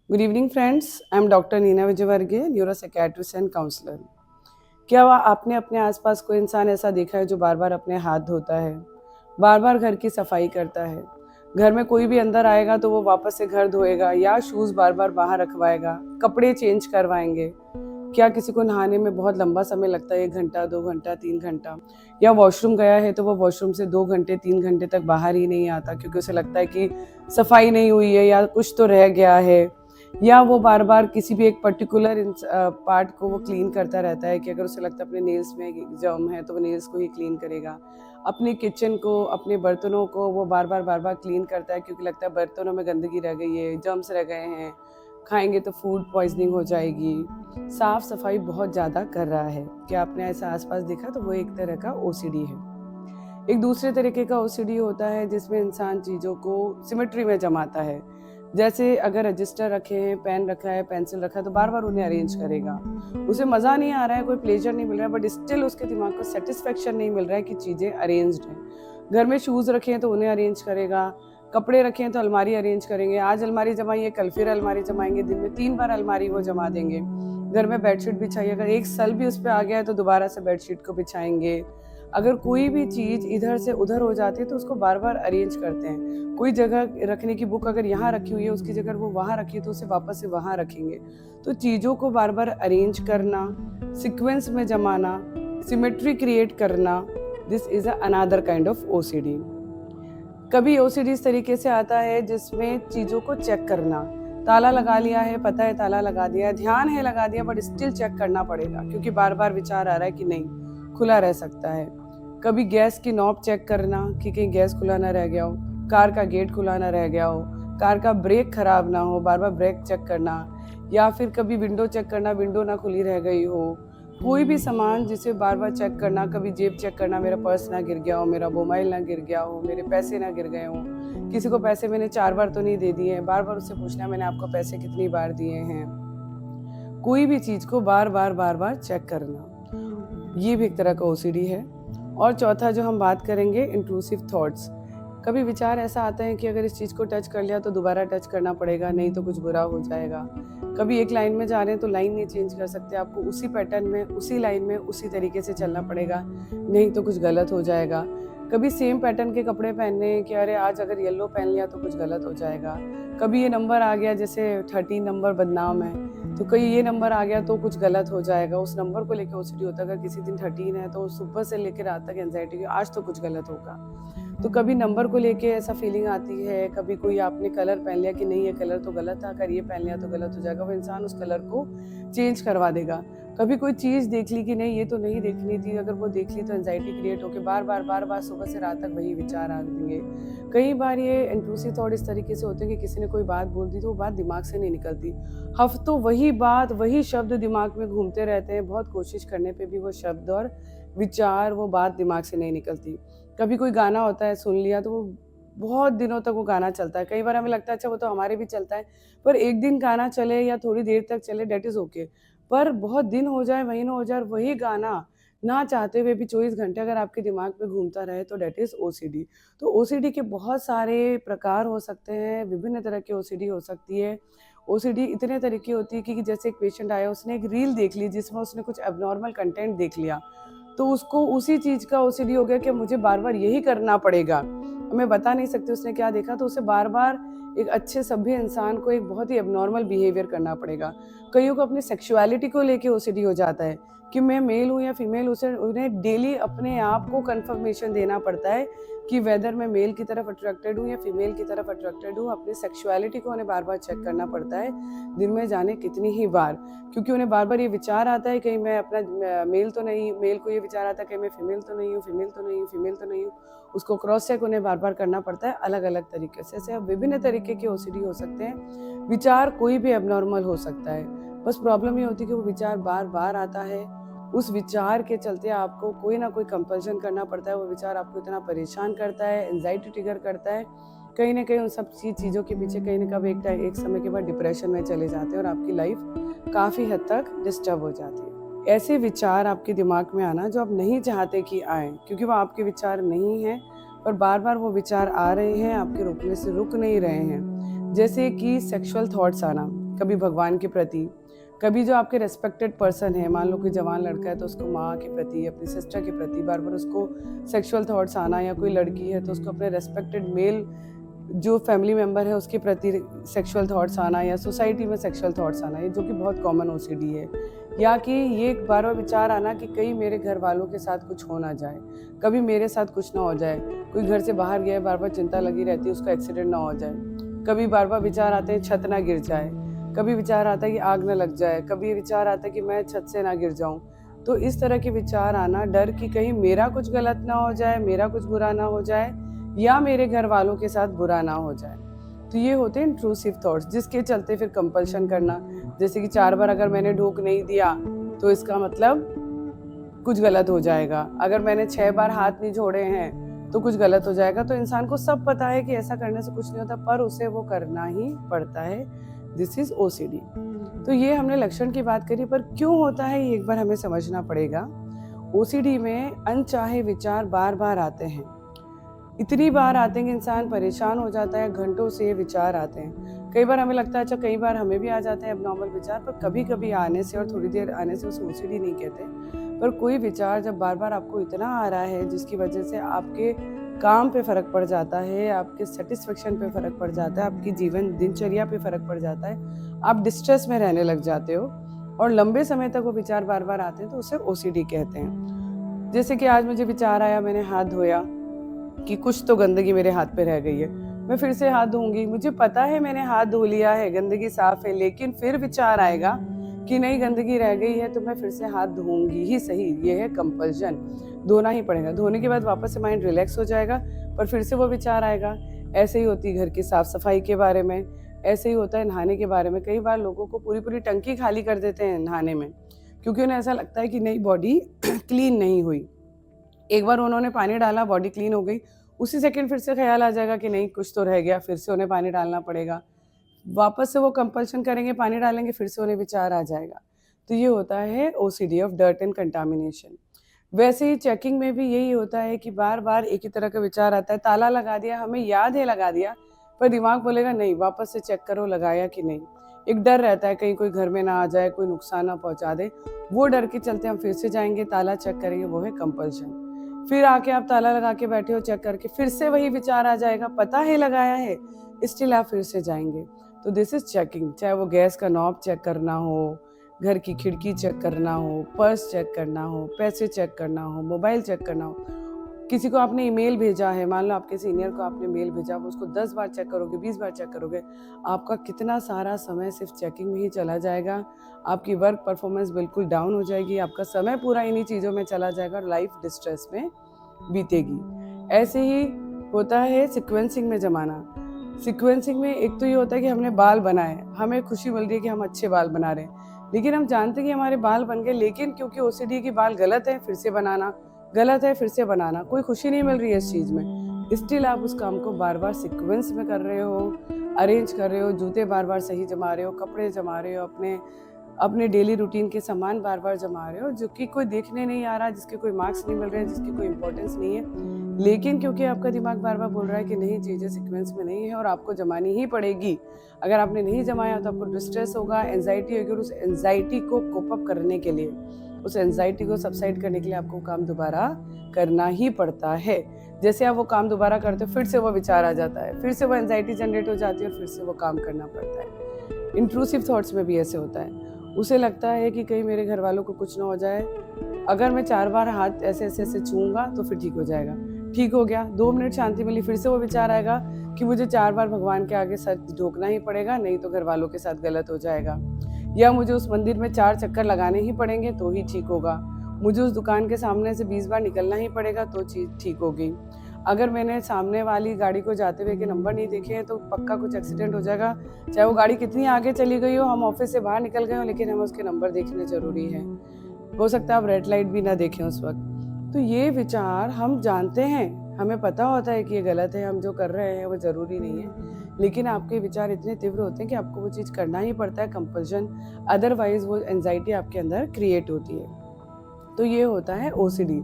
Good evening friends, I am doctor Neena Vijayvargiya, neuropsychiatrist and counsellor. क्या आपने अपने आसपास कोई इंसान ऐसा देखा है जो बार बार अपने हाथ धोता है, बार बार घर की सफाई करता है? घर में कोई भी अंदर आएगा तो वो वापस से घर धोएगा या शूज़ बार बार बाहर रखवाएगा, कपड़े चेंज करवाएंगे। क्या किसी को नहाने में बहुत लंबा समय लगता है, 1 घंटा 2 घंटा 3 घंटा? या वॉशरूम गया है तो वो वॉशरूम से 2 घंटे 3 घंटे तक बाहर ही नहीं आता क्योंकि उसे लगता है कि सफाई नहीं हुई है या कुछ तो रह गया है। या वो बार बार किसी भी एक पर्टिकुलर पार्ट को वो क्लीन करता रहता है कि अगर उसे लगता है अपने नेल्स में जर्म है तो वो नेल्स को ही क्लीन करेगा। अपने किचन को, अपने बर्तनों को वो बार बार क्लीन करता है क्योंकि लगता है बर्तनों में गंदगी रह गई है, जर्म्स रह गए हैं, खाएंगे तो फूड पॉइजनिंग हो जाएगी। साफ सफाई बहुत ज़्यादा कर रहा है। क्या आपने ऐसा आसपास देखा? तो वो एक तरह का ओसीडी है। एक दूसरे तरीके का ओसीडी होता है जिसमें इंसान चीज़ों को सिमेट्री में जमाता है। जैसे अगर रजिस्टर रखे हैं, पेन रखा है, पेंसिल रखा है तो बार बार उन्हें अरेंज करेगा। उसे मज़ा नहीं आ रहा है, कोई प्लेजर नहीं मिल रहा है, बट स्टिल उसके दिमाग को सेटिस्फेक्शन नहीं मिल रहा है कि चीज़ें अरेंज्ड हैं। घर में शूज़ रखे हैं तो उन्हें अरेंज करेगा, कपड़े रखे हैं तो अलमारी अरेंज करेंगे। आज अलमारी जमाई है, कल फिर अलमारी जमाएंगे, दिन में 3 बार अलमारी वो जमा देंगे। घर में बेडशीट बिछाई, अगर एक सल भी उस पर आ गया है तो दोबारा से बेडशीट को बिछाएंगे। अगर कोई भी चीज़ इधर से उधर हो जाती है तो उसको बार बार अरेंज करते हैं। कोई जगह रखने की बुक अगर यहाँ रखी हुई है, उसकी जगह वो वहाँ रखी है तो उसे वापस से वहाँ रखेंगे। तो चीज़ों को बार बार अरेंज करना, सीक्वेंस में जमाना, सिमेट्री क्रिएट करना, this is another kind of OCD. कभी ओसीडी इस तरीके से आता है जिसमें चीज़ों को चेक करना। ताला लगा लिया है, पता है ताला लगा दिया है, ध्यान है लगा दिया, बट स्टिल चेक करना पड़ेगा क्योंकि बार बार विचार आ रहा है कि नहीं, खुला रह सकता है। कभी गैस की नॉब चेक करना कि कहीं गैस खुला ना रह गया हो, कार का गेट खुला ना रह गया हो, कार का ब्रेक खराब ना हो, बार बार ब्रेक चेक करना। या फिर कभी विंडो चेक करना, विंडो ना खुली रह गई हो। कोई भी सामान जिसे बार बार चेक करना, कभी जेब चेक करना, मेरा पर्स ना गिर गया हो, मेरा मोबाइल ना गिर गया हो, मेरे पैसे ना गिर गए हों, किसी को पैसे मैंने 4 बार तो नहीं दे दिए हैं, बार बार उससे पूछना मैंने आपको पैसे कितनी बार दिए हैं। कोई भी चीज़ को बार बार चेक करना, ये भी एक तरह का ओसीडी है। और चौथा जो हम बात करेंगे, इंट्रूसिव थॉट्स। कभी विचार ऐसा आता है कि अगर इस चीज़ को टच कर लिया तो दोबारा टच करना पड़ेगा, नहीं तो कुछ बुरा हो जाएगा। कभी एक लाइन में जा रहे हैं तो लाइन नहीं चेंज कर सकते, आपको उसी पैटर्न में, उसी लाइन में, उसी तरीके से चलना पड़ेगा, नहीं तो कुछ गलत हो जाएगा। कभी सेम पैटर्न के कपड़े पहनने हैं कि अरे आज अगर येलो पहन लिया तो कुछ गलत हो जाएगा। कभी ये नंबर आ गया, जैसे 13 नंबर बदनाम है, तो कहीं ये नंबर आ गया तो कुछ गलत हो जाएगा। उस नंबर को लेकर ओसीडी होता है। अगर किसी दिन 13 है तो सुबह से लेकर रात तक एंजाइटी, आज तो कुछ गलत होगा। तो कभी नंबर को लेके ऐसा फीलिंग आती है। कभी कोई आपने कलर पहन लिया कि नहीं ये कलर तो गलत था, अगर ये पहन लिया तो गलत हो जाएगा, वो इंसान उस कलर को चेंज करवा देगा। कभी कोई चीज़ देख ली कि नहीं ये तो नहीं देखनी थी, अगर वो देख ली तो एंजाइटी क्रिएट होकर बार बार सुबह से रात तक वही विचार आ देंगे। कई बार ये इंट्रूसिव थॉट इस तरीके से होते हैं कि किसी ने कोई बात बोल दी तो वो बात दिमाग से नहीं निकलती, हफ्तों वही बात, वही शब्द दिमाग में घूमते रहते हैं, बहुत कोशिश करने पे भी वो शब्द और विचार, वो बात दिमाग से नहीं निकलती। कभी कोई गाना होता है, सुन लिया तो वो बहुत दिनों तक वो गाना चलता है। कई बार हमें लगता है अच्छा वो तो हमारे भी चलता है, पर एक दिन गाना चले या थोड़ी देर तक चले, डेट इज़ ओके। पर बहुत दिन हो जाए, महीनों हो जाए, वही गाना ना चाहते हुए भी 24 घंटे अगर आपके दिमाग में घूमता रहे तो डेट इज़ ओसीडी। तो ओसीडी के बहुत सारे प्रकार हो सकते हैं, विभिन्न तरह की ओसीडी हो सकती है। ओसीडी इतने तरह की होती है कि जैसे एक पेशेंट आया, उसने एक रील देख ली जिसमें उसने कुछ एबनॉर्मल कंटेंट देख लिया, तो उसको उसी चीज़ का ओसीडी हो गया कि मुझे बार-बार यही करना पड़ेगा। मैं बता नहीं सकती उसने क्या देखा, तो उसे बार-बार एक अच्छे सभ्य इंसान को एक बहुत ही एबनॉर्मल बिहेवियर करना पड़ेगा। कईयों को अपनी सेक्सुअलिटी को लेके ओसीडी हो जाता है कि मैं मेल हूँ या फीमेल, उसे उन्हें डेली अपने आप को कन्फर्मेशन देना पड़ता है कि वेदर मैं मेल की तरफ अट्रैक्टेड हूँ या फीमेल की तरफ अट्रैक्टेड हूँ। अपनी सेक्सुअलिटी को उन्हें बार-बार चेक करना पड़ता है, दिन में जाने कितनी ही बार, क्योंकि उन्हें बार-बार ये विचार आता है कहीं मैं अपना मेल तो नहीं, मेल को ये विचार आता है कि मैं फीमेल तो नहीं हूँ, फीमेल तो नहीं हूँ, फीमेल तो नहीं हूँ। उसको क्रॉस चेक उन्हें बार-बार करना पड़ता है अलग-अलग तरीके से। ऐसे विभिन्न तरीके के ओसीडी हो सकते हैं। विचार कोई भी एबनॉर्मल हो सकता है, बस प्रॉब्लम ये होती है कि वो विचार बार-बार आता है। उस विचार के चलते आपको कोई ना कोई कंपल्शन करना पड़ता है, वो विचार आपको इतना परेशान करता है, एंजाइटी ट्रिगर करता है, कहीं ना कहीं उन सब चीज़ों के पीछे कहीं ना कहीं एक समय के बाद डिप्रेशन में चले जाते हैं और आपकी लाइफ काफ़ी हद तक डिस्टर्ब हो जाती है। ऐसे विचार आपके दिमाग में आना जो आप नहीं चाहते कि आए, क्योंकि वो आपके विचार नहीं हैं, पर बार बार वो विचार आ रहे हैं, आपके रुकने से रुक नहीं रहे हैं। जैसे कि सेक्सुअल थॉट्स आना, कभी भगवान के प्रति, कभी जो आपके रेस्पेक्टेड पर्सन है, मान लो कोई जवान लड़का है तो उसको माँ के प्रति, अपनी सिस्टर के प्रति बार बार उसको सेक्सुअल थॉट्स आना, या कोई लड़की है तो उसको अपने रेस्पेक्टेड मेल जो फैमिली मेम्बर है उसके प्रति सेक्सुअल थॉट्स आना, या सोसाइटी में सेक्सुअल थॉट्स आना, ये जो कि बहुत कॉमन ओसीडी है। या कि ये एक बार विचार आना कि कहीं मेरे घर वालों के साथ कुछ हो ना जाए, कभी मेरे साथ कुछ ना हो जाए, कोई घर से बाहर गया है बार बार चिंता लगी रहती है उसका एक्सीडेंट ना हो जाए, कभी बार बार विचार आते हैं छत ना गिर जाए, कभी विचार आता है कि आग ना लग जाए, कभी विचार आता है कि मैं छत से ना गिर जाऊं। तो इस तरह के विचार आना, डर कि कहीं मेरा कुछ गलत ना हो जाए, मेरा कुछ बुरा ना हो जाए, या मेरे घर वालों के साथ बुरा ना हो जाए। तो ये होते हैं इंट्रूसिव थॉट्स, जिसके चलते फिर कंपल्शन करना, जैसे कि 4 बार अगर मैंने ढोक नहीं दिया तो इसका मतलब कुछ गलत हो जाएगा, अगर मैंने 6 बार हाथ नहीं जोड़े हैं तो कुछ गलत हो जाएगा। तो इंसान को सब पता है कि ऐसा करने से कुछ नहीं होता, पर उसे वो करना ही पड़ता है। This is OCD. तो ये हमने लक्षण की बात करी, पर क्यों होता है ये एक बार हमें समझना पड़ेगा। ओसीडी में अनचाहे विचार बार बार आते हैं, इतनी बार आते हैं कि इंसान परेशान हो जाता है, घंटों से ये विचार आते हैं। कई बार हमें लगता है अच्छा, कई बार हमें भी आ जाते हैं एबनॉर्मल विचार, पर कभी कभी आने से और थोड़ी देर आने से उसे ओसीडी नहीं कहते। पर कोई विचार जब बार बार आपको इतना आ रहा है जिसकी वजह से आपके काम पे फर्क पड़ जाता है, आपके सेटिस्फेक्शन पे फर्क पड़ जाता है, आपकी जीवन दिनचर्या पे फर्क पड़ जाता है, आप डिस्ट्रेस में रहने लग जाते हो और लंबे समय तक वो विचार बार बार आते हैं, तो उसे ओसीडी कहते हैं। जैसे कि आज मुझे विचार आया, मैंने हाथ धोया कि कुछ तो गंदगी मेरे हाथ पे रह गई है, मैं फिर से हाथ धोऊंगी, मुझे पता है मैंने हाथ धो लिया है, गंदगी साफ है, लेकिन फिर विचार आएगा कि नहीं गंदगी रह गई है तो मैं फिर से हाथ धोऊंगी ही सही। ये है कंपल्शन, धोना ही पड़ेगा। धोने के बाद वापस से माइंड रिलैक्स हो जाएगा, पर फिर से वो विचार आएगा। ऐसे ही होती है घर की साफ सफाई के बारे में, ऐसे ही होता है नहाने के बारे में। कई बार लोगों को पूरी पूरी टंकी खाली कर देते हैं नहाने में, क्योंकि उन्हें ऐसा लगता है कि नहीं बॉडी क्लीन नहीं हुई। एक बार उन्होंने पानी डाला, बॉडी क्लीन हो गई, उसी सेकंड फिर से ख्याल आ जाएगा कि नहीं कुछ तो रह गया, फिर से उन्हें पानी डालना पड़ेगा। वापस से वो कंपल्शन करेंगे, पानी डालेंगे, फिर से उन्हें विचार आ जाएगा। तो ये होता है OCD of dirt and contamination. वैसे ही चेकिंग में भी यही होता है कि बार बार एक ही तरह का विचार आता है। ताला लगा दिया, हमें याद है लगा दिया, पर दिमाग बोलेगा नहीं वापस से चेक करो लगाया कि नहीं। एक डर रहता है कहीं कोई घर में ना आ जाए, कोई नुकसान ना पहुंचा दे, वो डर के चलते हम फिर से जाएंगे, ताला चेक करेंगे, वो है कंपल्शन। फिर आके आप ताला लगा के बैठे हो, चेक करके फिर से वही विचार आ जाएगा, पता है लगाया है, स्टिल आप फिर से जाएंगे। तो दिस इज चेकिंग। चाहे वो गैस का नॉब चेक करना हो, घर की खिड़की चेक करना हो, पर्स चेक करना हो, पैसे चेक करना हो, मोबाइल चेक करना हो, किसी को आपने ईमेल भेजा है, मान लो आपके सीनियर को आपने मेल भेजा, वो उसको 10 बार चेक करोगे, 20 बार चेक करोगे, आपका कितना सारा समय सिर्फ चेकिंग में ही चला जाएगा। आपकी वर्क परफॉर्मेंस बिल्कुल डाउन हो जाएगी, आपका समय पूरा इन्हीं चीज़ों में चला जाएगा और लाइफ डिस्ट्रेस में बीतेगी। ऐसे ही होता है सिक्वेंसिंग में जमाना। सिक्वेंसिंग में एक तो ये होता है कि हमने बाल बनाए, हमें खुशी मिल रही है कि हम अच्छे बाल बना रहे हैं, लेकिन हम जानते हैं कि हमारे बाल बन गए, लेकिन क्योंकि ओसीडी की बाल गलत है फिर से बनाना, गलत है फिर से बनाना, कोई खुशी नहीं मिल रही है इस चीज़ में। स्टिल आप उस काम को बार बार सिक्वेंस में कर रहे हो, अरेंज कर रहे हो, जूते बार बार सही जमा रहे हो, कपड़े जमा रहे हो, अपने डेली रूटीन के सामान बार बार जमा रहे हो, जो कि कोई देखने नहीं आ रहा, जिसके कोई मार्क्स नहीं मिल रहे हैं, जिसकी कोई इंपॉर्टेंस नहीं है, लेकिन क्योंकि आपका दिमाग बार बार बोल रहा है कि नहीं चीज़ें सीक्वेंस में नहीं है और आपको जमानी ही पड़ेगी। अगर आपने नहीं जमाया तो आपको डिस्ट्रेस होगा, एंजाइटी होगी, और उस एंजाइटी को कोप अप करने के लिए, उस एंजाइटी को सबसाइड करने के लिए आपको काम दोबारा करना ही पड़ता है। जैसे आप वो काम दोबारा करते हो, फिर से वो विचार आ जाता है, फिर से वो एंजाइटी जनरेट हो जाती है और फिर से वो काम करना पड़ता है। इंट्रूसिव थॉट्स में भी ऐसे होता है। उसे लगता है कि कहीं मेरे घर वालों को कुछ ना हो जाए, अगर मैं 4 बार हाथ ऐसे ऐसे ऐसे छूऊंगा तो फिर ठीक हो जाएगा। ठीक हो गया, 2 मिनट शांति मिली, फिर से वो विचार आएगा कि मुझे 4 बार भगवान के आगे सर झुकना ही पड़ेगा, नहीं तो घर वालों के साथ गलत हो जाएगा, या मुझे उस मंदिर में 4 चक्कर लगाने ही पड़ेंगे तो ही ठीक होगा, मुझे उस दुकान के सामने से 20 बार निकलना ही पड़ेगा तो चीज़ ठीक होगी, अगर मैंने सामने वाली गाड़ी को जाते हुए के नंबर नहीं देखे हैं तो पक्का कुछ एक्सीडेंट हो जाएगा, चाहे वो गाड़ी कितनी आगे चली गई हो, हम ऑफिस से बाहर निकल गए हो, लेकिन हमें उसके नंबर देखने जरूरी है, हो सकता है आप रेड लाइट भी ना देखें उस वक्त। तो ये विचार हम जानते हैं, हमें पता होता है कि ये गलत है, हम जो कर रहे हैं वो ज़रूरी नहीं है, लेकिन आपके विचार इतने तीव्र होते हैं कि आपको वो चीज़ करना ही पड़ता है, कंपल्शन, अदरवाइज वो एंजाइटी आपके अंदर क्रिएट होती है। तो ये होता है ओसीडी।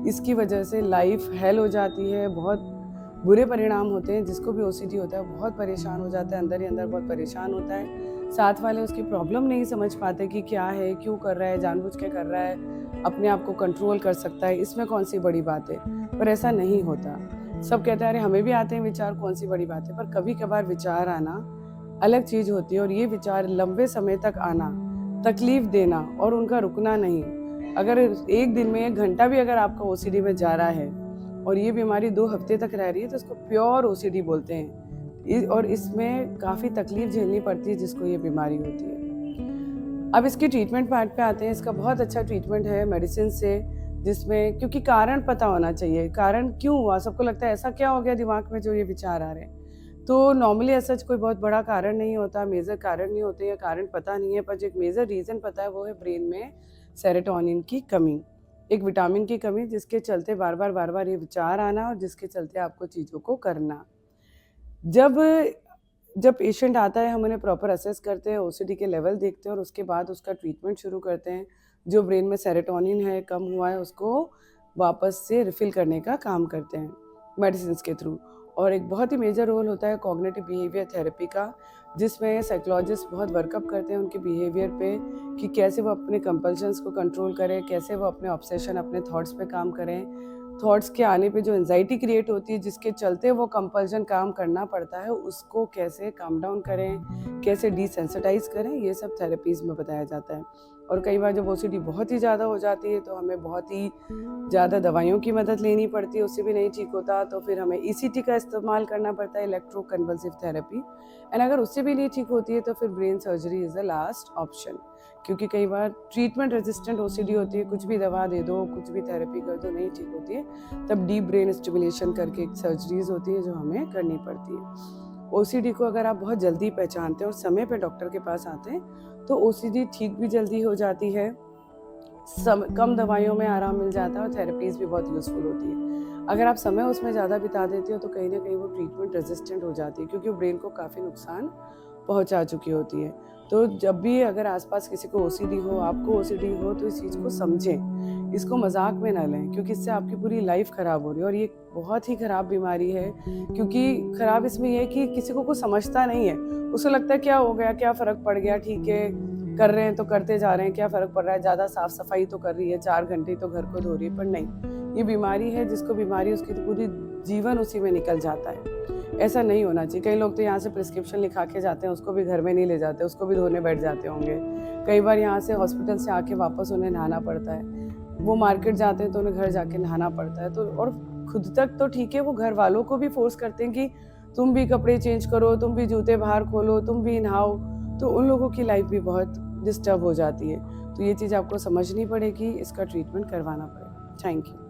इसकी वजह से लाइफ हेल हो जाती है, बहुत बुरे परिणाम होते हैं। जिसको भी ओसीडी होता है बहुत परेशान हो जाता है, अंदर ही अंदर बहुत परेशान होता है, साथ वाले उसकी प्रॉब्लम नहीं समझ पाते कि क्या है, क्यों कर रहा है, जानबूझ के कर रहा है, अपने आप को कंट्रोल कर सकता है, इसमें कौन सी बड़ी बात है। पर ऐसा नहीं होता। सब कहते हैं अरे हमें भी आते हैं विचार, कौन सी बड़ी बात है। पर कभी कभार विचार आना अलग चीज़ होती है, और ये विचार लंबे समय तक आना, तकलीफ देना और उनका रुकना नहीं। अगर एक दिन में 1 घंटा भी अगर आपका ओसीडी में जा रहा है और ये बीमारी 2 हफ्ते तक रह रही है, तो इसको प्योर ओसीडी बोलते हैं। और इसमें काफ़ी तकलीफ झेलनी पड़ती है जिसको ये बीमारी होती है। अब इसकी ट्रीटमेंट पार्ट पे आते हैं। इसका बहुत अच्छा ट्रीटमेंट है मेडिसिन से, जिसमें क्योंकि कारण पता होना चाहिए, कारण क्यों हुआ। सबको लगता है ऐसा क्या हो गया दिमाग में जो ये विचार आ रहे हैं। तो नॉर्मली ऐसा कोई बहुत बड़ा कारण नहीं होता, मेजर कारण नहीं होते, या कारण पता नहीं है। पर जो एक मेजर रीज़न पता है वो है ब्रेन में सेरोटोनिन की कमी, एक विटामिन की कमी, जिसके चलते बार बार ये विचार आना और जिसके चलते आपको चीज़ों को करना। जब पेशेंट आता है हम उन्हें प्रॉपर असेस करते हैं, ओसीडी के लेवल देखते हैं और उसके बाद उसका ट्रीटमेंट शुरू करते हैं। जो ब्रेन में सेरोटोनिन है कम हुआ है उसको वापस से रिफ़िल करने का काम करते हैं मेडिसिन्स के थ्रू। और एक बहुत ही मेजर रोल होता है कॉग्निटिव बिहेवियर थेरेपी का, जिसमें साइकोलॉजिस्ट बहुत वर्कअप करते हैं उनके बिहेवियर पे कि कैसे वो अपने कंपल्शंस को कंट्रोल करें, कैसे वो अपने ऑब्सेशन, अपने थॉट्स पे काम करें। थॉट्स के आने पे जो एंजाइटी क्रिएट होती है जिसके चलते वो कंपल्शन काम करना पड़ता है, उसको कैसे काम डाउन करें, कैसे डिसेंसिटाइज करें, ये सब थेरेपीज़ में बताया जाता है। और कई बार जब ओसीडी बहुत ही ज़्यादा हो जाती है तो हमें बहुत ही ज़्यादा दवाइयों की मदद लेनी पड़ती है, उससे भी नहीं ठीक होता तो फिर हमें ईसीटी का इस्तेमाल करना पड़ता है, इलेक्ट्रोकन्वल्सिव थेरेपी। एंड अगर उससे भी नहीं ठीक होती है तो फिर brain surgery is the last option, क्योंकि कई बार ट्रीटमेंट रेजिस्टेंट ओसीडी होती है, कुछ भी दवा दे दो, कुछ भी थेरेपी कर दो, नहीं ठीक होती है, तब डीप ब्रेन स्टिमुलेशन करके एक सर्जरीज होती है जो हमें करनी पड़ती है। ओसीडी को अगर आप बहुत जल्दी पहचानते हैं और समय पे डॉक्टर के पास आते हैं तो ओसीडी ठीक भी जल्दी हो जाती है, कम दवाइयों में आराम मिल जाता है और थेरेपीज़ भी बहुत यूज़फुल होती है। अगर आप समय उसमें ज़्यादा बिता देते हो तो कहीं ना कहीं वो ट्रीटमेंट रेजिस्टेंट हो जाती है, क्योंकि वो ब्रेन को काफ़ी नुकसान पहुंचा चुकी होती है। तो जब भी अगर आसपास किसी को ओसीडी हो, आपको ओसीडी हो, तो इस चीज़ को समझें, इसको मजाक में ना लें, क्योंकि इससे आपकी पूरी लाइफ ख़राब हो रही है। और ये बहुत ही ख़राब बीमारी है, क्योंकि ख़राब इसमें यह है कि किसी को कुछ समझता नहीं है। उसको लगता है क्या हो गया, क्या फ़र्क पड़ गया, ठीक है कर रहे हैं तो करते जा रहे हैं, क्या फ़र्क पड़ रहा है, ज़्यादा साफ़ सफाई तो कर रही है, 4 घंटे तो घर को धो रही है। पर नहीं, ये बीमारी है, जिसको बीमारी उसकी तो पूरी जीवन उसी में निकल जाता है। ऐसा नहीं होना चाहिए। कई लोग तो यहाँ से प्रिस्क्रिप्शन लिखा के जाते हैं, उसको भी घर में नहीं ले जाते, उसको भी धोने बैठ जाते होंगे। कई बार यहाँ से हॉस्पिटल से आके वापस उन्हें नहाना पड़ता है, वो मार्केट जाते हैं तो उन्हें घर जाके नहाना पड़ता है। तो और खुद तक तो ठीक है, वो घर वालों को भी फोर्स करते हैं कि तुम भी कपड़े चेंज करो, तुम भी जूते बाहर खोलो, तुम भी नहाओ, तो उन लोगों की लाइफ भी बहुत डिस्टर्ब हो जाती है। तो ये चीज़ आपको समझनी पड़ेगी, इसका ट्रीटमेंट करवाना पड़ेगा। Thank you.